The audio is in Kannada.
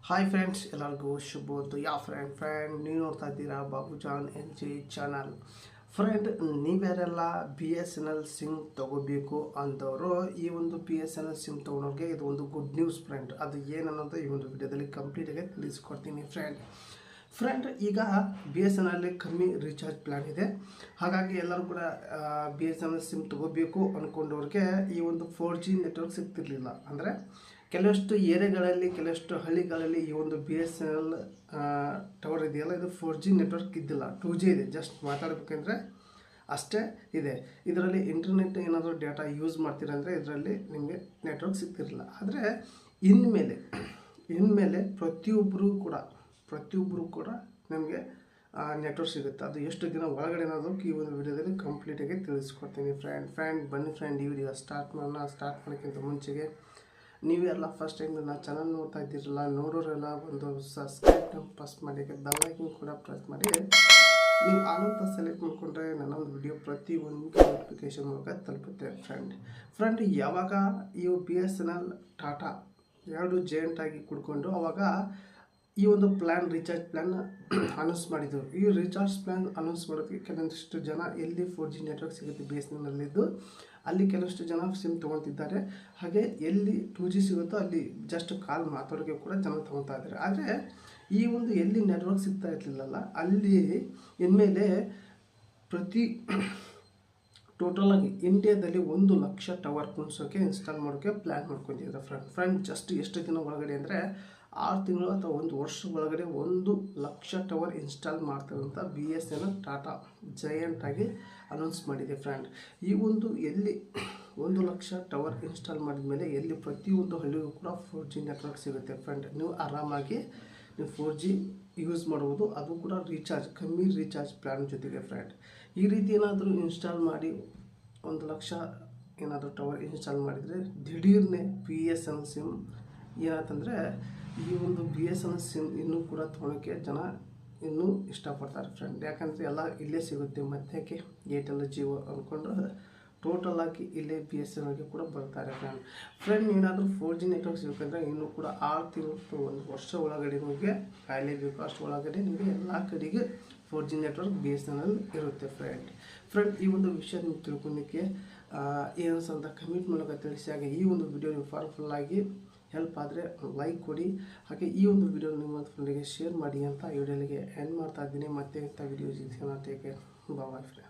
ಹಾಯ್ ಫ್ರೆಂಡ್ಸ್, ಎಲ್ಲರಿಗೂ ಶುಭೋದಯ. ಫ್ರೆಂಡ್ ನೀವು ನೋಡ್ತಾ ಇದ್ದೀರಾ ಬಾಬುಜಾನ್ NG ಚಾನಲ್. ಫ್ರೆಂಡ್, ನೀವ್ಯಾರೆಲ್ಲ BSNL ಸಿಮ್ ತೊಗೋಬೇಕು ಅಂದವರು ಈ ಒಂದು BSNL ಸಿಮ್ ತೊಗೊಳೋರಿಗೆ ಇದು ಒಂದು ಗುಡ್ ನ್ಯೂಸ್ ಫ್ರೆಂಡ್. ಅದು ಏನನ್ನೋದು ಈ ಒಂದು ವಿಡಿಯೋದಲ್ಲಿ ಕಂಪ್ಲೀಟಾಗಿ ತಿಳಿಸ್ಕೊಡ್ತೀನಿ ಫ್ರೆಂಡ್. ಈಗ BSNL ಕಮ್ಮಿ ರೀಚಾರ್ಜ್ ಪ್ಲ್ಯಾನ್ ಇದೆ. ಹಾಗಾಗಿ ಎಲ್ಲರೂ ಕೂಡ BSNL ಸಿಮ್ ತೊಗೋಬೇಕು ಅಂದ್ಕೊಂಡವ್ರಿಗೆ ಈ ಒಂದು 4G ನೆಟ್ವರ್ಕ್ ಸಿಗ್ತಿರ್ಲಿಲ್ಲ. ಅಂದರೆ ಕೆಲವಷ್ಟು ಏರಿಯಾಗಳಲ್ಲಿ, ಕೆಲವಷ್ಟು ಹಳ್ಳಿಗಳಲ್ಲಿ ಈ ಒಂದು BSNL ಟವರ್ ಇದೆಯಲ್ಲ, ಇದು 4G ನೆಟ್ವರ್ಕ್ ಇದ್ದಿಲ್ಲ, 2G ಇದೆ. ಜಸ್ಟ್ ಮಾತಾಡಬೇಕಂದ್ರೆ ಅಷ್ಟೇ ಇದೆ. ಇದರಲ್ಲಿ ಇಂಟರ್ನೆಟ್ ಏನಾದರೂ ಡೇಟಾ ಯೂಸ್ ಮಾಡ್ತೀರಂದರೆ ಇದರಲ್ಲಿ ನಿಮಗೆ ನೆಟ್ವರ್ಕ್ ಸಿಗ್ತಿರಲಿಲ್ಲ. ಆದರೆ ಇನ್ಮೇಲೆ ಪ್ರತಿಯೊಬ್ಬರು ಕೂಡ ನಮಗೆ ನೆಟ್ವರ್ಕ್ ಸಿಗುತ್ತೆ. ಅದು ಎಷ್ಟು ದಿನ ಒಳಗಡೆ ಅನ್ನೋದಕ್ಕೆ ಈ ಒಂದು ವಿಡಿಯೋದಲ್ಲಿ ಕಂಪ್ಲೀಟಾಗಿ ತಿಳಿಸ್ಕೊಡ್ತೀನಿ ಫ್ರೆಂಡ್. ಬನ್ನಿ ಫ್ರೆಂಡ್, ಈ ವಿಡಿಯೋ ಸ್ಟಾರ್ಟ್ ಮಾಡೋಕ್ಕಿಂತ ಮುಂಚೆಗೆ ನೀವೆಲ್ಲ ಫಸ್ಟ್ ಟೈಮ್ ನನ್ನ ಚಾನಲ್ ನೋಡ್ತಾ ಇದ್ದೀರಲ್ಲ, ನೋಡೋರೆಲ್ಲ ಒಂದು ಸಬ್ಸ್ಕ್ರೈಬ್ ಪ್ರೆಸ್ ಮಾಡಿ, ಬೆಲ್ ಐಕನ್ ಕೂಡ ಪ್ರೆಸ್ ಮಾಡಿ. ನೀವು ಆನಂತ ಸೆಲೆಕ್ಟ್ ಮಾಡಿಕೊಂಡ್ರೆ ನನ್ನ ಒಂದು ವಿಡಿಯೋ ಪ್ರತಿಯೊಂದು ನೋಟಿಫಿಕೇಶನ್ ಮೂಲಕ ತಲುಪುತ್ತೆ ಫ್ರೆಂಡ್. ಯಾವಾಗ ಈ BSNL ಟಾಟಾ ಎರಡು ಜಾಯಿಂಟ್ ಆಗಿ ಕುಡ್ಕೊಂಡು ಅವಾಗ ಈ ಒಂದು ರೀಚಾರ್ಜ್ ಪ್ಲ್ಯಾನ್ ಅನೌನ್ಸ್ ಮಾಡಿದರು. ಈ ರೀಚಾರ್ಜ್ ಪ್ಲ್ಯಾನ್ ಅನೌನ್ಸ್ ಮಾಡೋದಕ್ಕೆ ಕೆಲವೊಂದಿಷ್ಟು ಜನ ಎಲ್ಲಿ 4G ನೆಟ್ವರ್ಕ್ ಸಿಗುತ್ತೆ BSNLಲ್ಲಿದ್ದು ಅಲ್ಲಿ ಕೆಲವಷ್ಟು ಜನ ಸಿಮ್ ತೊಗೊಳ್ತಿದ್ದಾರೆ. ಹಾಗೆ ಎಲ್ಲಿ 2G ಸಿಗುತ್ತೋ ಅಲ್ಲಿ ಜಸ್ಟ್ ಕಾಲ್ ಮಾತಾಡೋಕ್ಕೆ ಕೂಡ ಜನ ತೊಗೊಳ್ತಾ ಇದ್ದಾರೆ. ಆದರೆ ಈ ಒಂದು ಎಲ್ಲಿ ನೆಟ್ವರ್ಕ್ ಸಿಗ್ತಾ ಇರಲಿಲ್ಲಲ್ಲ, ಅಲ್ಲಿ ಇನ್ಮೇಲೆ ಟೋಟಲಾಗಿ ಇಂಡಿಯಾದಲ್ಲಿ 1,00,000 ಟವರ್ ಕುಣಿಸೋಕ್ಕೆ ಇನ್ಸ್ಟಾಲ್ ಮಾಡೋಕ್ಕೆ ಪ್ಲ್ಯಾನ್ ಮಾಡ್ಕೊಂಡಿದ್ದಾರೆ ಫ್ರೆಂಡ್. ಜಸ್ಟ್ ಎಷ್ಟು ದಿನ ಒಳಗಡೆ ಅಂದರೆ 6 ತಿಂಗಳು ಅಥವಾ 1 ವರ್ಷ ಒಳಗಡೆ 1,00,000 ಟವರ್ ಇನ್ಸ್ಟಾಲ್ ಮಾಡ್ತಾರಂತ BSNL ಟಾಟಾ ಜೈಂಟ್ ಆಗಿ ಅನೌನ್ಸ್ ಮಾಡಿದೆ ಫ್ರೆಂಡ್. ಈ ಒಂದು ಎಲ್ಲಿ 1,00,000 ಟವರ್ ಇನ್ಸ್ಟಾಲ್ ಮಾಡಿದ ಮೇಲೆ ಎಲ್ಲಿ ಪ್ರತಿಯೊಂದು ಹಳ್ಳಿಗೂ ಕೂಡ 4G ನೆಟ್ವರ್ಕ್ ಸಿಗುತ್ತೆ ಫ್ರೆಂಡ್. ನೀವು ಆರಾಮಾಗಿ 4G ಯೂಸ್ ಮಾಡುವುದು, ಅದು ಕೂಡ ಕಮ್ಮಿ ರೀಚಾರ್ಜ್ ಪ್ಲ್ಯಾನ್ ಜೊತೆಗೆ ಫ್ರೆಂಡ್. ಈ ರೀತಿ ಏನಾದರೂ ಇನ್ಸ್ಟಾಲ್ ಮಾಡಿ 1,00,000 ಏನಾದರೂ ಟವರ್ ಇನ್ಸ್ಟಾಲ್ ಮಾಡಿದರೆ ದಿಢೀರ್ನೆ BSNL ಸಿಮ್ ಏನಾಯ್ತಂದರೆ ಈ ಒಂದು BSNL ಸಿಮ್ ಇನ್ನೂ ಕೂಡ ತೊಗೊಳಕ್ಕೆ ಜನ ಇನ್ನೂ ಇಷ್ಟಪಡ್ತಾರೆ ಫ್ರೆಂಡ್. ಯಾಕಂದರೆ ಎಲ್ಲ ಇಲ್ಲೇ ಸಿಗುತ್ತೆ, ಮತ್ತ್ಯಾಕೆ ಏರ್ಟೆಲ್ ಜಿಯೋ ಅಂದ್ಕೊಂಡು ಟೋಟಲಾಗಿ ಇಲ್ಲೇ BSNLಗೆ ಕೂಡ ಬರ್ತಾರೆ ಫ್ರೆಂಡ್. ಏನಾದರೂ 4G ನೆಟ್ವರ್ಕ್ ಸಿಗಬೇಕಂದ್ರೆ ಇನ್ನೂ ಕೂಡ 6 ತಿಂಗಳು 1 ವರ್ಷ ಒಳಗಡೆ ನಿಮಗೆ ಕಾಯಲೇಬೇಕು. ಅಷ್ಟು ಒಳಗಡೆ ನಿಮಗೆ ಎಲ್ಲ ಕಡೆಗೆ 4G ನೆಟ್ವರ್ಕ್ BSNL ಇರುತ್ತೆ ಫ್ರೆಂಡ್. ಈ ಒಂದು ವಿಷಯ ನೀವು ತಿಳ್ಕೊಳ್ಳಿಕ್ಕೆ ಏನು ಅಂತ ಕಮೆಂಟ್ ಮೂಲಕ ತಿಳಿಸಿ. ಹಾಗೆ ಈ ಒಂದು ವಿಡಿಯೋ ನೀವು ಫಾರ್ಫುಲ್ಲಾಗಿ ಹೆಲ್ಪ್ ಆದರೆ ಲೈಕ್ ಕೊಡಿ. ಹಾಗೆ ಈ ಒಂದು ವಿಡಿಯೋ ನಿಮ್ಮ ಫ್ರೆಂಡಿಗೆ ಶೇರ್ ಮಾಡಿ ಅಂತ ಈ ವಿಡಿಯೋಗೆ ಎಂಡ್ ಮಾಡ್ತಾ ಇದ್ದೀನಿ. ಮತ್ತೆ ಇಂಥ ವಿಡಿಯೋ ಸಿಗೋಣ. Take care, boy friend.